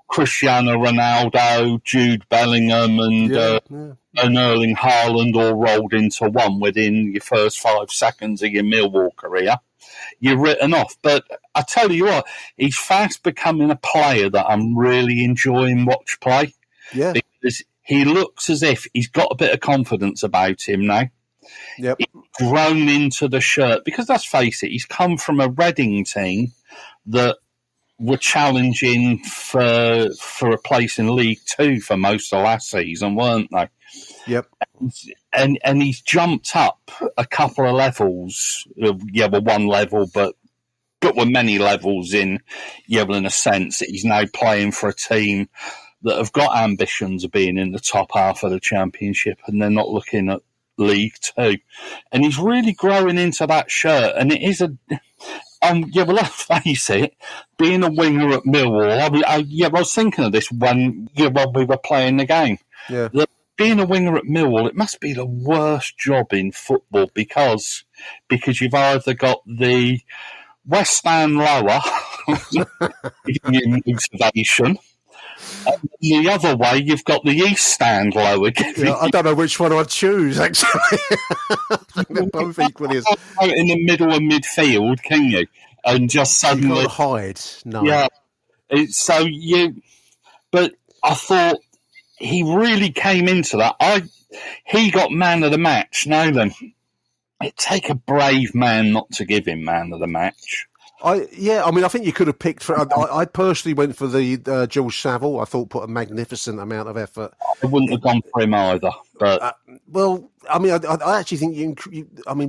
S10: Cristiano Ronaldo, Jude Bellingham, and Erling Haaland all rolled into one within your first 5 seconds of your Millwall career. You're written off. But I tell you what, he's fast becoming a player that I'm really enjoying watch play.
S6: Yeah.
S10: Because he looks as if he's got a bit of confidence about him now.
S6: Yep.
S10: He's grown into the shirt. Because let's face it, he's come from a Reading team that were challenging for a place in League Two for most of last season, weren't they?
S6: Yep.
S10: And he's jumped up a couple of levels. One level, but with many levels in a sense that he's now playing for a team that have got ambitions of being in the top half of the Championship, and they're not looking at League Two. And he's really growing into that shirt, and it is a... let's face it, being a winger at Millwall, I was thinking of this when we were playing the game.
S6: Yeah.
S10: Being a winger at Millwall, it must be the worst job in football because you've either got the West Stand lower in motivation, and the other way you've got the East Stand lower.
S6: I don't know which one I'd choose, actually. They're both equally as...
S10: In the middle of midfield, can you? And just suddenly...
S6: You can't hide, no.
S10: Yeah. But I thought he really came into that. He got man of the match. Now then, it'd take a brave man not to give him man of the match.
S6: I think you could have picked... I personally went for the George Saville. I thought put a magnificent amount of effort.
S10: I wouldn't have gone for him either. But
S6: I actually think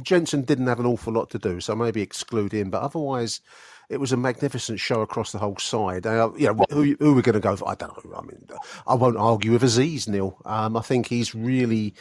S6: Jensen didn't have an awful lot to do, so maybe exclude him. But otherwise, it was a magnificent show across the whole side. Who we're going to go for? I don't know. I mean, I won't argue with Aziz, Neil. I think he's really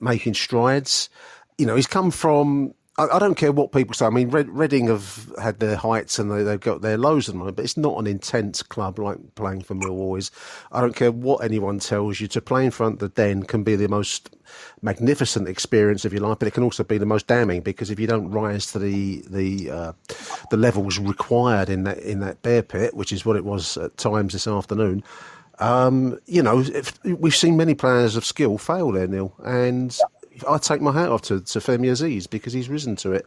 S6: making strides. You know, he's come from... I don't care what people say. I mean, Reading have had their heights and they've got their lows at the moment, but it's not an intense club like playing for Millwall is. I don't care what anyone tells you. To play in front of the Den can be the most magnificent experience of your life, but it can also be the most damning, because if you don't rise to the levels required in that bear pit, which is what it was at times this afternoon, we've seen many players of skill fail there, Neil, and I take my hat off to Femi Aziz, because he's risen to it,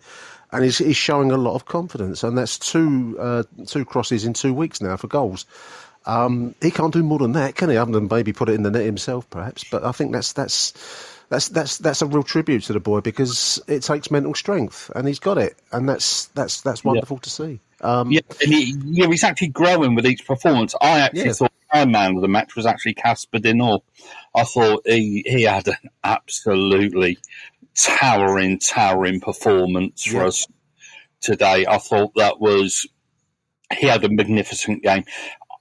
S6: and he's showing a lot of confidence, and that's two crosses in 2 weeks now for goals. He can't do more than that, can he? Other than maybe put it in the net himself, perhaps. But I think that's a real tribute to the boy, because it takes mental strength, and he's got it, and that's wonderful to see.
S10: And he's actually growing with each performance. I actually thought my man of the match was actually Casper Dinor. I thought he had an absolutely towering performance for us today. I thought he had a magnificent game.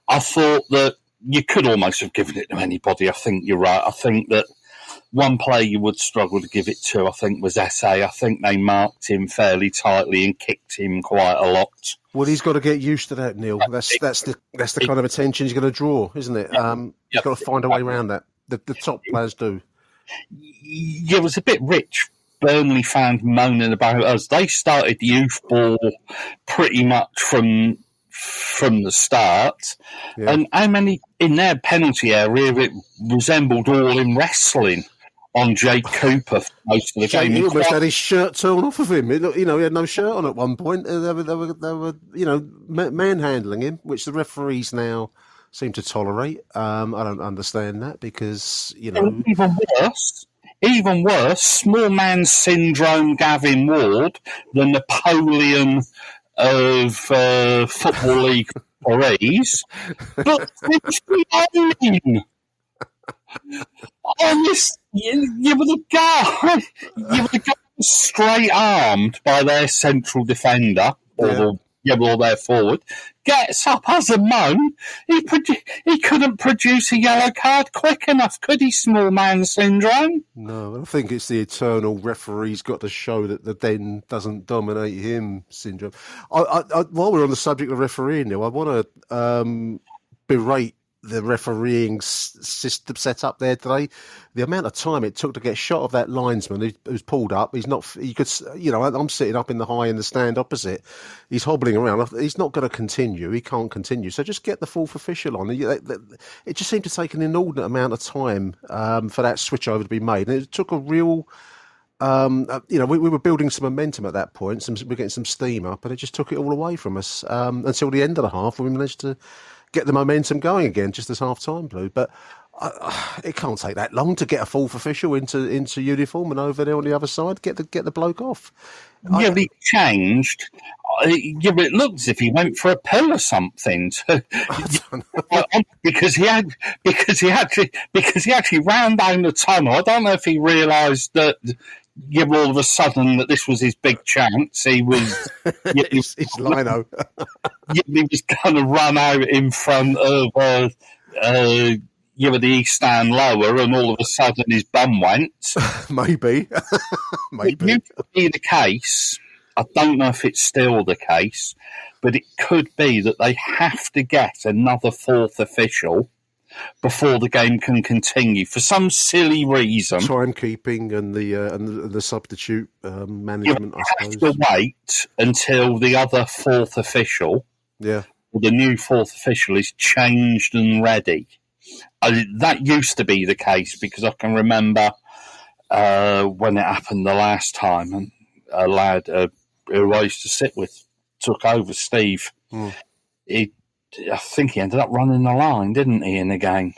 S10: I thought that you could almost have given it to anybody. I think you're right. I think that one player you would struggle to give it to, I think, was Esse. I think they marked him fairly tightly and kicked him quite a lot.
S6: Well, he's got to get used to that, Neil. That's the kind of attention he's going to draw, isn't it? He's got to find a way around that. The top players do.
S10: Yeah, it was a bit rich. Burnley fans moaning about us. They started youth ball pretty much from the start. Yeah. And how many in their penalty area, it resembled all in wrestling on Jake Cooper for most of the game.
S6: He almost had his shirt torn off of him. He had no shirt on at one point. They were manhandling him, which the referees now seem to tolerate. I don't understand that, because
S10: even worse, small man syndrome Gavin Ward, the Napoleon of Football League Paris. But honest, you were the guy straight armed by their central defender or their forward, gets up as a moan. He couldn't produce a yellow card quick enough, could he, small man syndrome?
S6: No, I think it's the eternal referee's got to show that the Den doesn't dominate him syndrome. While we're on the subject of refereeing now, I want to berate the refereeing system set up there today. The amount of time it took to get shot of that linesman who's pulled up. He's not. You could, I'm sitting up in the stand opposite. He's hobbling around. He's not going to continue. He can't continue. So just get the fourth official on. It just seemed to take an inordinate amount of time for that switch over to be made, and it took a real. We were building some momentum at that point. We're getting some steam up, and it just took it all away from us until the end of the half, when we managed to get the momentum going again, just as half-time blew. But it can't take that long to get a fourth official into uniform and over there on the other side, get the bloke off.
S10: Yeah, he changed. But it looked as if he went for a pill or something. because he actually ran down the tunnel. I don't know if he realised that. Yeah, all of a sudden that this was his big chance. He was
S6: his lino.
S10: He was going to run out in front of the East Stand lower, and all of a sudden his bum went.
S6: Maybe.
S10: It used to be the case. I don't know if it's still the case, but it could be that they have to get another fourth official before the game can continue for some silly reason.
S6: Timekeeping and the substitute management.
S10: You have to wait until the other fourth official, or the new fourth official, is changed and ready. That used to be the case, because I can remember when it happened the last time, and a lad who I used to sit with took over, Steve. I think he ended up running the line, didn't he, in the game?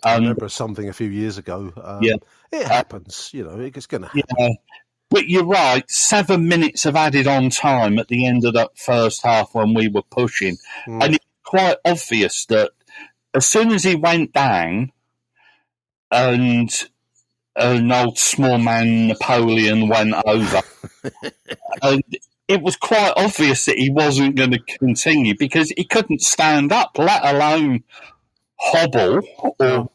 S6: I remember something a few years ago. It happens, it's going to happen. Yeah.
S10: But you're right, 7 minutes of added on time at the end of that first half when we were pushing. And it's quite obvious that as soon as he went down and an old small man Napoleon went over, and it was quite obvious that he wasn't going to continue, because he couldn't stand up, let alone hobble or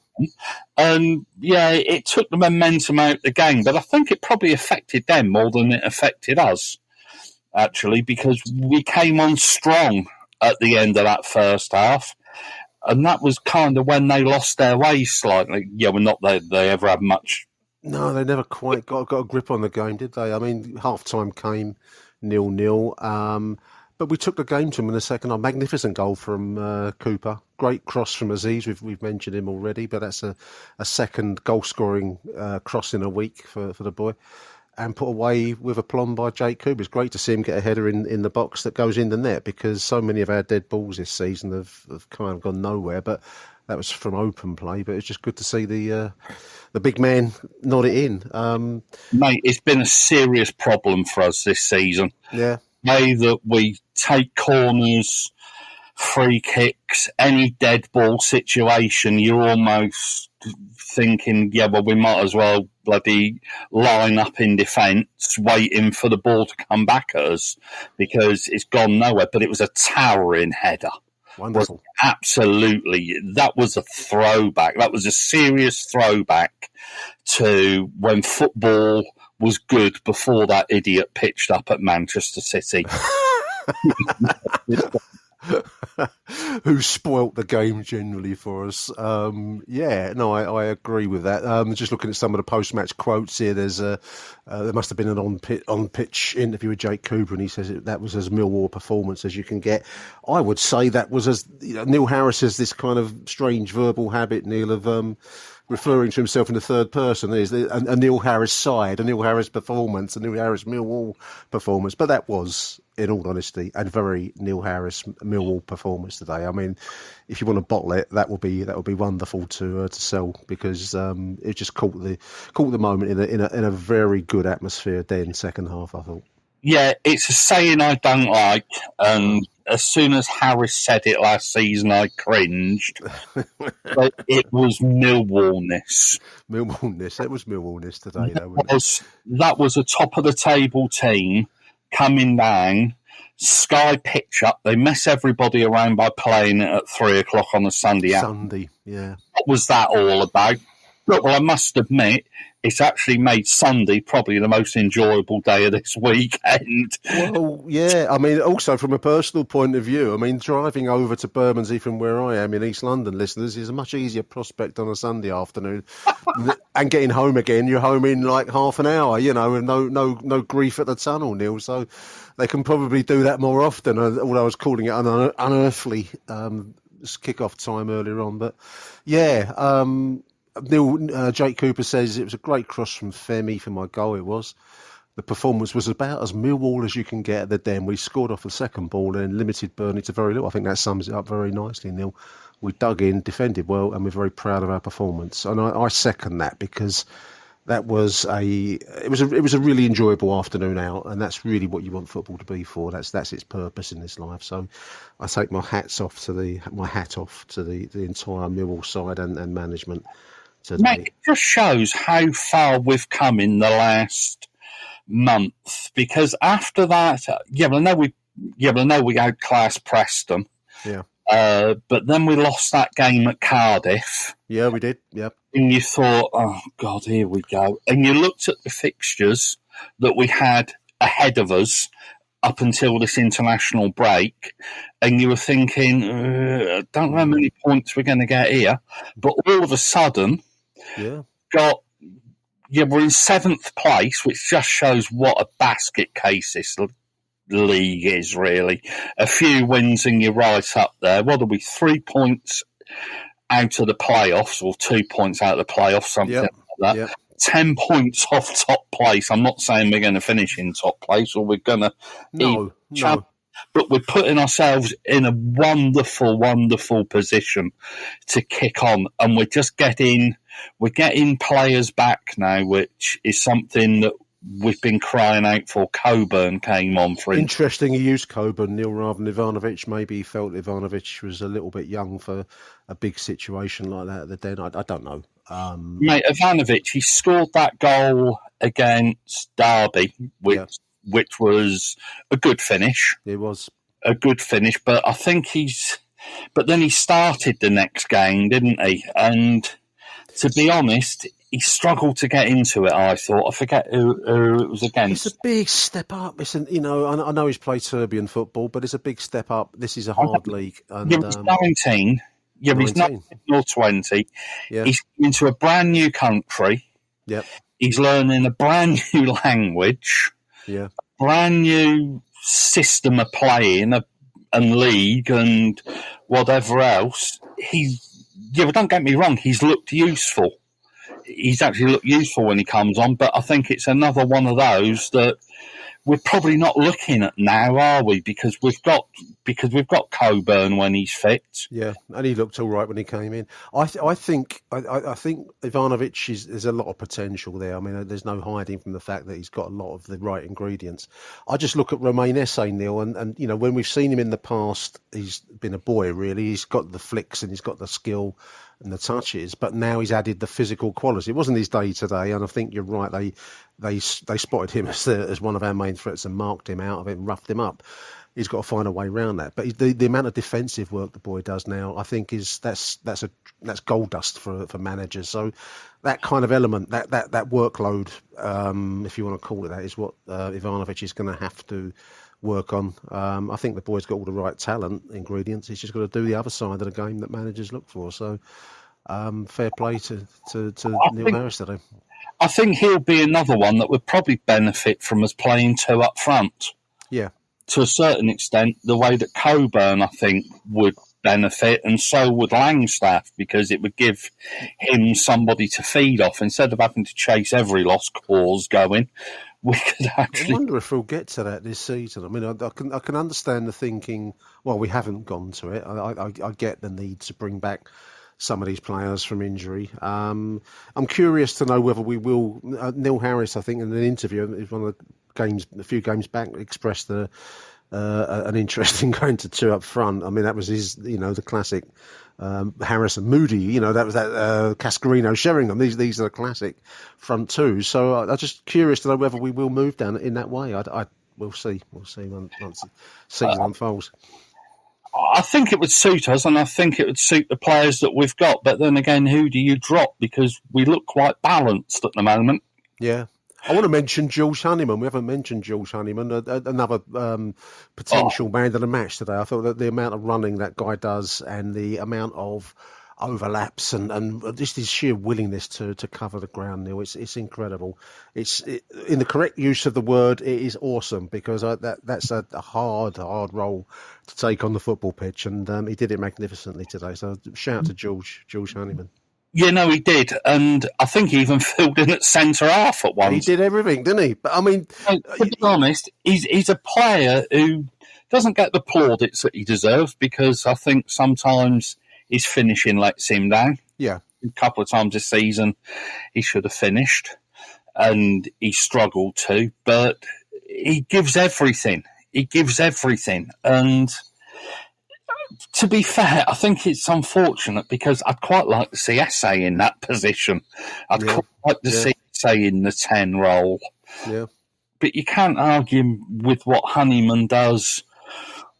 S10: And yeah, it took the momentum out of the game, but I think it probably affected them more than it affected us, actually, because we came on strong at the end of that first half. And that was kind of when they lost their way slightly. Yeah, well, not that they ever had much.
S6: No, they never quite got a grip on the game, did they? I mean, half-time came 0-0. But we took the game to them in the second half. Magnificent goal from Cooper. Great cross from Aziz. We've mentioned him already, but that's a second goal-scoring cross in a week for the boy. And put away with aplomb by Jake Cooper. It's great to see him get a header in the box that goes in the net, because so many of our dead balls this season have kind of gone nowhere. But that was from open play. But it's just good to see the big man nod it in.
S10: Mate, it's been a serious problem for us this season.
S6: Yeah.
S10: The way that we take corners, free kicks, any dead ball situation, you're almost thinking, yeah, well, we might as well bloody line up in defence, waiting for the ball to come back at us, because it's gone nowhere. But it was a towering header.
S6: Wonderful.
S10: Absolutely. That was a throwback. That was a serious throwback to when football was good before that idiot pitched up at Manchester City.
S6: Who spoilt the game generally for us. I agree with that. Just looking at some of the post-match quotes here, there must have been an on-pitch interview with Jake Cooper, and he says that was as Millwall performance as you can get. I would say that was as Neil Harris has this kind of strange verbal habit, Neil, of referring to himself in the third person. There's a Neil Harris side, a Neil Harris performance, a Neil Harris Millwall performance. But that was, in all honesty, a very Neil Harris Millwall performance today. I mean, if you want to bottle it, that would be wonderful to sell, because it just caught the moment in a very good atmosphere. Then second half, I thought.
S10: Yeah, it's a saying I don't like, and as soon as Harris said it last season, I cringed. But it was Millwallness.
S6: It was Millwallness today, though.
S10: That was a top-of-the-table team coming down, Sky pitch up. They mess everybody around by playing it at 3 o'clock on a Sunday.
S6: Yeah.
S10: What was that all about? Look, well, I must admit, it's actually made Sunday probably the most enjoyable day of this weekend.
S6: Well, yeah. I mean, also from a personal point of view, I mean, driving over to Bermondsey from where I am in East London, listeners, is a much easier prospect on a Sunday afternoon. And getting home again, you're home in like half an hour, with no grief at the tunnel, Neil. So they can probably do that more often, although I was calling it unearthly kick-off time earlier on. But, yeah, Jake Cooper says it was a great cross from Femi for my goal. It was. The performance was about as Millwall as you can get at the Den. We scored off the second ball and limited Burnley to very little. I think that sums it up very nicely, Neil. We dug in, defended well, and we're very proud of our performance. And I second that, because that was it was a really enjoyable afternoon out, and that's really what you want football to be for. That's its purpose in this life. So I take my hat off to the entire Millwall side and management.
S10: Mate, it just shows how far we've come in the last month, because after that, I know we outclassed Preston.
S6: Yeah.
S10: But then we lost that game at Cardiff.
S6: Yeah, we did. Yeah.
S10: And you thought, oh God, here we go. And you looked at the fixtures that we had ahead of us up until this international break, and you were thinking, I don't know how many points we're going to get here. But all of a sudden, we're in 7th place, which just shows what a basket case this league is, really. A few wins and you're right up there. What are we, 3 points out of the playoffs, or 2 points out of the playoffs, something like that. Yep. 10 points off top place. I'm not saying we're going to finish in top place or we're going to...
S6: No.
S10: But we're putting ourselves in a wonderful, wonderful position to kick on, and we're getting players back now, which is something that we've been crying out for. Coburn came on for it.
S6: Interesting, he used Coburn, Neil, rather than Ivanovic. Maybe he felt Ivanovic was a little bit young for a big situation like that at the Den. I don't know.
S10: Mate, Ivanovic, he scored that goal against Derby, which was a good finish.
S6: It was
S10: a good finish, but I think but then he started the next game, didn't he? And to be honest, he struggled to get into it, I thought. I forget who it was against.
S6: It's a big step up. I know he's played Serbian football, but it's a big step up. This is a hard league. And,
S10: he's 19. Yeah, 19. He's 19 or 20.
S6: Yeah.
S10: He's into a brand new country.
S6: Yep.
S10: He's learning a brand new language.
S6: Yeah.
S10: A brand new system of playing and league and whatever else. But don't get me wrong, he's looked useful. He's actually looked useful when he comes on, but I think it's another one of those that we're probably not looking at now, are we? Because we've got Coburn when he's fit.
S6: Yeah, and he looked all right when he came in. I think Ivanovic there's a lot of potential there. I mean, there's no hiding from the fact that he's got a lot of the right ingredients. I just look at Romain Esse, Neil, and when we've seen him in the past, he's been a boy really. He's got the flicks and he's got the skill and the touches, but now he's added the physical quality. It wasn't his day today, and I think you're right. They spotted him as one of our main threats and marked him out of it and roughed him up. He's got to find a way around that. But the amount of defensive work the boy does now, I think that's gold dust for managers. So that kind of element, that workload, if you want to call it that, is what Ivanovic is going to have to work on. I think the boy's got all the right talent ingredients. He's just got to do the other side of the game that managers look for. So fair play to Neil Harris today.
S10: I think he'll be another one that would probably benefit from us playing two up front.
S6: Yeah.
S10: To a certain extent, the way that Coburn, I think, would benefit, and so would Langstaff, because it would give him somebody to feed off. Instead of having to chase every lost cause going, we could actually...
S6: I wonder if we'll get to that this season. I mean, I can understand the thinking, well, we haven't gone to it. I get the need to bring back some of these players from injury. I'm curious to know whether we will... Neil Harris, I think, in an interview, one of the games, a few games back, expressed an interest in going to two up front. I mean, that was his, the classic Harris and Moody. That was that Cascarino, Sheringham. These are the classic front two. So I'm just curious to know whether we will move down in that way. We'll see. We'll see once the season unfolds.
S10: I think it would suit us, and I think it would suit the players that we've got. But then again, who do you drop? Because we look quite balanced at the moment.
S6: Yeah. I want to mention Jules Honeyman. We haven't mentioned Jules Honeyman, another potential man of the match today. I thought that the amount of running that guy does and the amount of overlaps and just his sheer willingness to cover the ground, Neil, it's incredible. In the correct use of the word, it is awesome, because that's a hard role to take on the football pitch, and he did it magnificently today. So shout out to Jules Honeyman.
S10: Yeah, no, he did, and I think he even filled in at centre half at once.
S6: He did everything, didn't he? But I mean,
S10: to be honest, he's a player who doesn't get the plaudits that he deserves, because I think sometimes his finishing lets him down.
S6: Yeah,
S10: a couple of times this season he should have finished, and he struggled to. But he gives everything. And to be fair, I think it's unfortunate, because I'd quite like to see Esse in that position. I'd quite like to see Esse in the 10 role.
S6: Yeah.
S10: But you can't argue with what Honeyman does,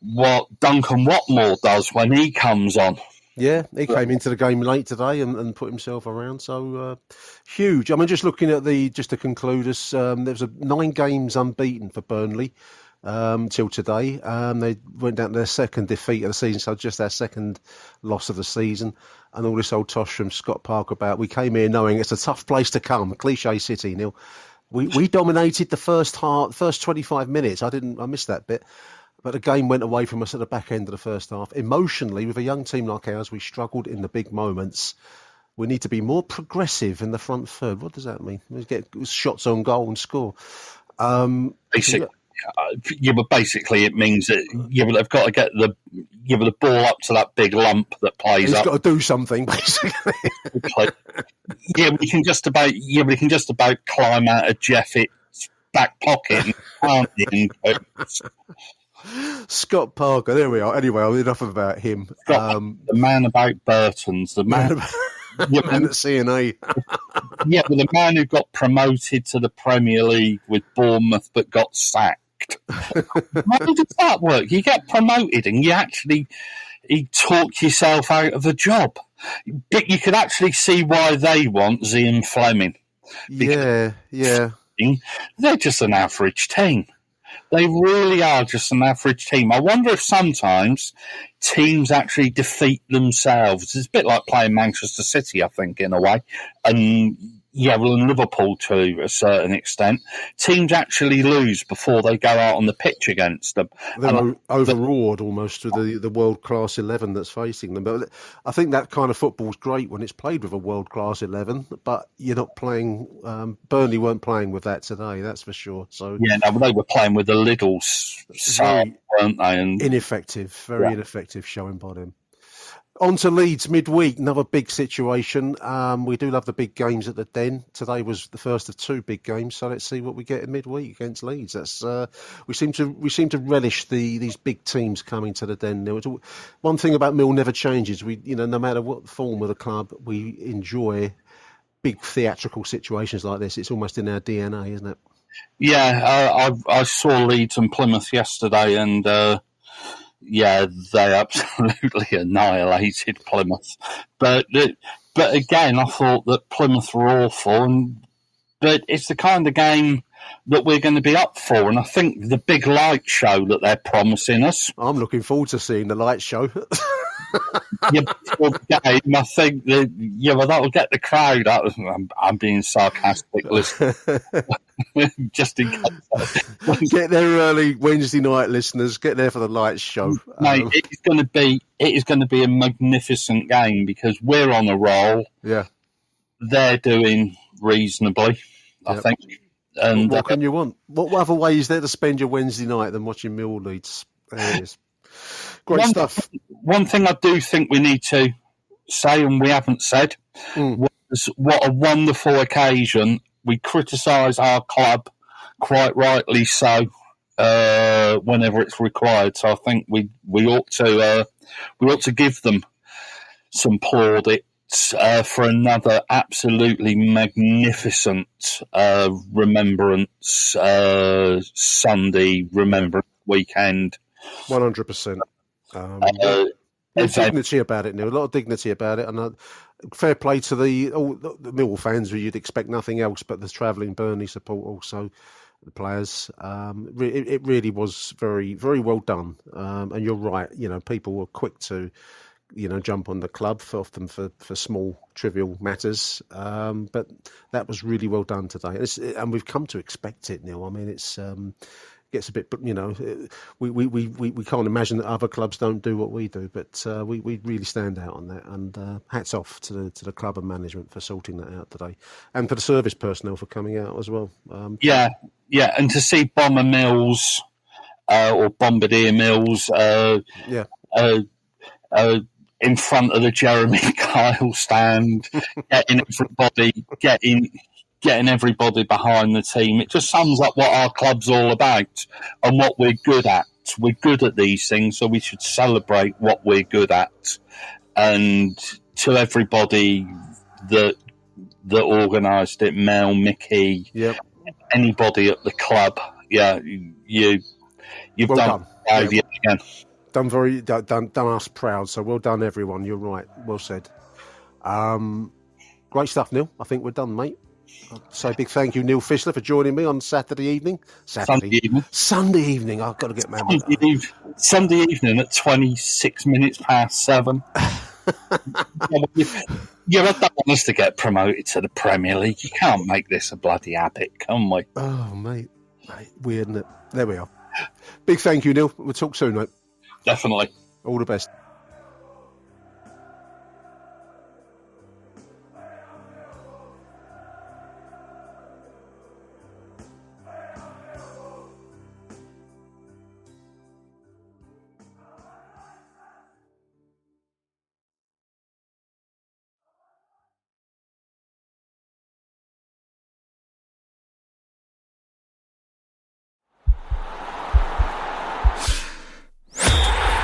S10: what Duncan Watmore does when he comes on.
S6: Yeah, he came into the game late today and put himself around. So huge. I mean, just looking at just to conclude us, there was 9 games unbeaten for Burnley till today. They went down to their second defeat of the season, so just their second loss of the season. And all this old tosh from Scott Parker about, we came here knowing it's a tough place to come. Cliche city, Neil. We dominated the first 25 minutes. I missed that bit. But the game went away from us at the back end of the first half. Emotionally, with a young team like ours, we struggled in the big moments. We need to be more progressive in the front third. What does that mean? We get shots on goal and score.
S10: Basically, it means that they've got to get the ball up to that big lump that plays up.
S6: He's got to do something, basically.
S10: we can just about climb out of Jeffett's back pocket.
S6: Scott Parker, there we are. Anyway, enough about him.
S10: The man about Burton's, the man
S6: man at CNA.
S10: Yeah, but the man who got promoted to the Premier League with Bournemouth but got sacked. How does that work? You get promoted and you talk yourself out of a job. But you could actually see why they want Zian Fleming.
S6: Yeah.
S10: They're just an average team. They really are just an average team. I wonder if sometimes teams actually defeat themselves. It's a bit like playing Manchester City, I think, in a way. And and Liverpool to a certain extent. Teams actually lose before they go out on the pitch against them.
S6: They're overawed almost with the world-class 11 that's facing them. But I think that kind of football's great when it's played with a world-class 11, but you're not playing... Burnley weren't playing with that today, that's for sure. So
S10: they were playing with a little side, weren't they? And
S6: ineffective, very ineffective showing by them. On to Leeds midweek, another big situation. We do love the big games at the Den. Today was the first of two big games, so let's see what we get in midweek against Leeds. That's we seem to relish these big teams coming to the Den. One thing about Mill never changes. We, no matter what form of the club, we enjoy big theatrical situations like this. It's almost in our DNA, isn't it?
S10: Yeah, I saw Leeds and Plymouth yesterday, and they absolutely annihilated Plymouth. But again, I thought that Plymouth were awful, but it's the kind of game that we're going to be up for, and I think the big light show that they're promising us.
S6: I'm looking forward to seeing the light show.
S10: Game, I think that'll get the crowd out. I'm being sarcastic, listen. Just in case.
S6: Get there early Wednesday night, listeners. Get there for the lights show.
S10: Mate, it is going to be a magnificent game because we're on a roll.
S6: Yeah,
S10: they're doing reasonably, I think. And
S6: what can you want? What other way is there to spend your Wednesday night than watching Mill Leeds? There it is. Great stuff.
S10: One thing I do think we need to say, and we haven't said, was what a wonderful occasion. We criticise our club, quite rightly so, whenever it's required. So I think we ought to give them some plaudits for another absolutely magnificent remembrance Sunday, remembrance weekend.
S6: 100%. There's dignity about it, Neil. A lot of dignity about it, and fair play to the Millwall fans, who you'd expect nothing else but the travelling Burnley support. Also, the players. It really was very, very well done. And you're right. People were quick to, jump on the club often for small, trivial matters. But that was really well done today, and we've come to expect it, Neil. I mean, it's. Gets a bit, we can't imagine that other clubs don't do what we do, but we really stand out on that. And hats off to the club and management for sorting that out today, and for the service personnel for coming out as well. And
S10: to see Bomber Mills or Bombardier Mills, in front of the Jeremy Kyle stand, getting everybody behind the team. It just sums up what our club's all about and what we're good at. We're good at these things, so we should celebrate what we're good at. And to everybody that organised it, Mel, Mickey, anybody at the club, you've well done. Again.
S6: Done us proud. So well done, everyone. You're right. Well said. Great stuff, Neil. I think we're done, mate. So big thank you, Neil Fissler, for joining me on Saturday evening. Sunday evening. I've got to get my
S10: Sunday evening at 26 minutes past 7. You don't want us to get promoted to the Premier League. You can't make this a bloody habit, can we?
S6: Oh, mate, weird, isn't it? There we are. Big thank you, Neil. We'll talk soon, mate.
S10: Definitely.
S6: All the best.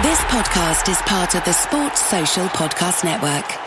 S11: This podcast is part of the Sports Social Podcast Network.